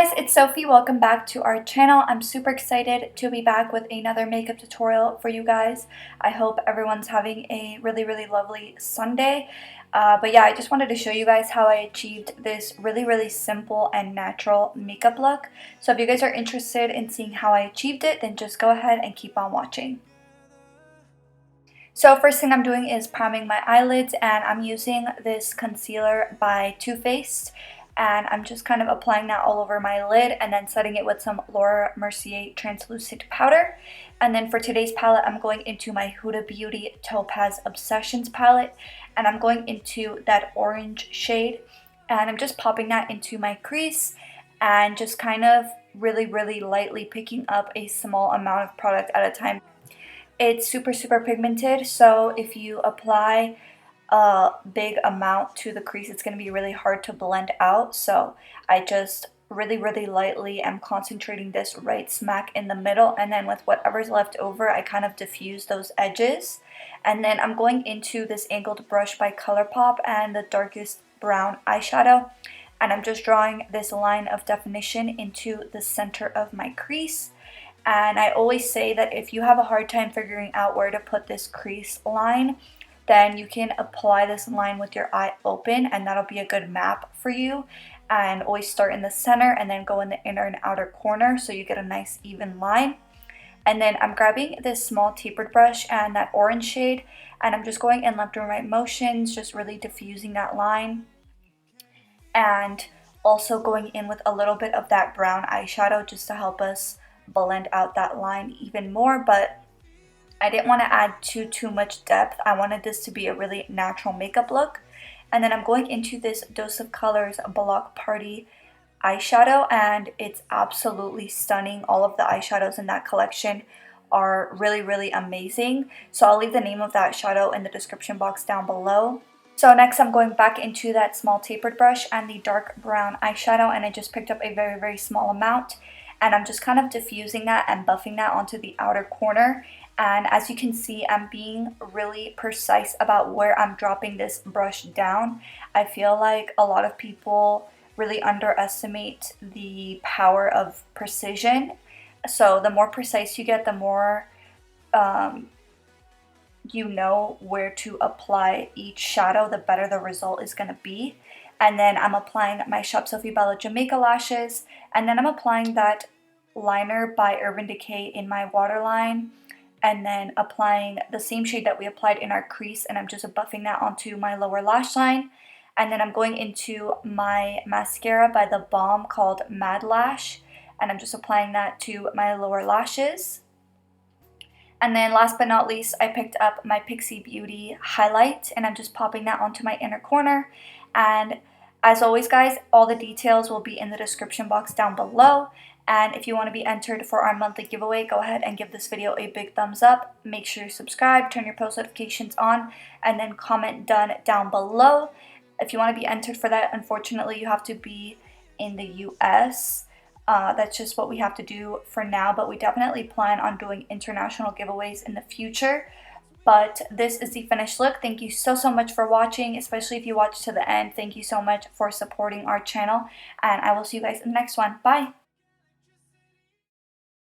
guys, it's Sophie. Welcome back to our channel. I'm super excited to be back with another makeup tutorial for you guys. I hope everyone's having a really lovely Sunday. But yeah, I just wanted to show you guys how I achieved this really simple and natural makeup look. So if you guys are interested in seeing how I achieved it, then just go ahead and keep on watching. So first thing I'm doing is priming my eyelids, and I'm using this concealer by Too Faced. And I'm just kind of applying that all over my lid and then setting it with some Laura Mercier translucent powder. And then for today's palette, I'm going into my Huda Beauty Topaz Obsessions palette, and I'm going into that orange shade, and I'm just popping that into my crease and just kind of really lightly picking up a small amount of product at a time. It's super pigmented, so if you apply a big amount to the crease, it's going to be really hard to blend out. So I just really lightly am concentrating this right smack in the middle, and then with whatever's left over, I kind of diffuse those edges. And then I'm going into this angled brush by Colourpop and the darkest brown eyeshadow, and I'm just drawing this line of definition into the center of my crease. And I always say that if you have a hard time figuring out where to put this crease line, then you can apply this line with your eye open, and that'll be a good map for you. And always start in the center and then go in the inner and outer corner so you get a nice even line. And then I'm grabbing this small tapered brush and that orange shade, and I'm just going in left and right motions, just really diffusing that line. And also going in with a little bit of that brown eyeshadow just to help us blend out that line even more. But I didn't want to add too much depth. I wanted this to be a really natural makeup look. And then I'm going into this Doseofcolors Block Party eyeshadow, and it's absolutely stunning. All of the eyeshadows in that collection are really amazing. So I'll leave the name of that shadow in the description box down below. So next I'm going back into that small tapered brush and the dark brown eyeshadow, and I just picked up a very small amount, and I'm just kind of diffusing that and buffing that onto the outer corner. And as you can see, I'm being really precise about where I'm dropping this brush down. I feel like a lot of people really underestimate the power of precision. So the more precise you get, the more you know where to apply each shadow, the better the result is going to be. And then I'm applying my Shop Sophie Bella Jamaica lashes, and then I'm applying that liner by Urban Decay in my waterline, and then applying the same shade that we applied in our crease, and I'm just buffing that onto my lower lash line. And then I'm going into my mascara by The Balm called Mad Lash, and I'm just applying that to my lower lashes. And then last but not least, I picked up my Pixi Beauty highlight, and I'm just popping that onto my inner corner. And as always guys, all the details will be in the description box down below. And if you want to be entered for our monthly giveaway, go ahead and give this video a big thumbs up. Make sure you subscribe, turn your post notifications on, and then comment done down below. If you want to be entered for that, unfortunately, you have to be in the US. That's just what we have to do for now, but we definitely plan on doing international giveaways in the future. But this is the finished look. Thank you so much for watching, especially if you watched to the end. Thank you so much for supporting our channel, and I will see you guys in the next one. Bye!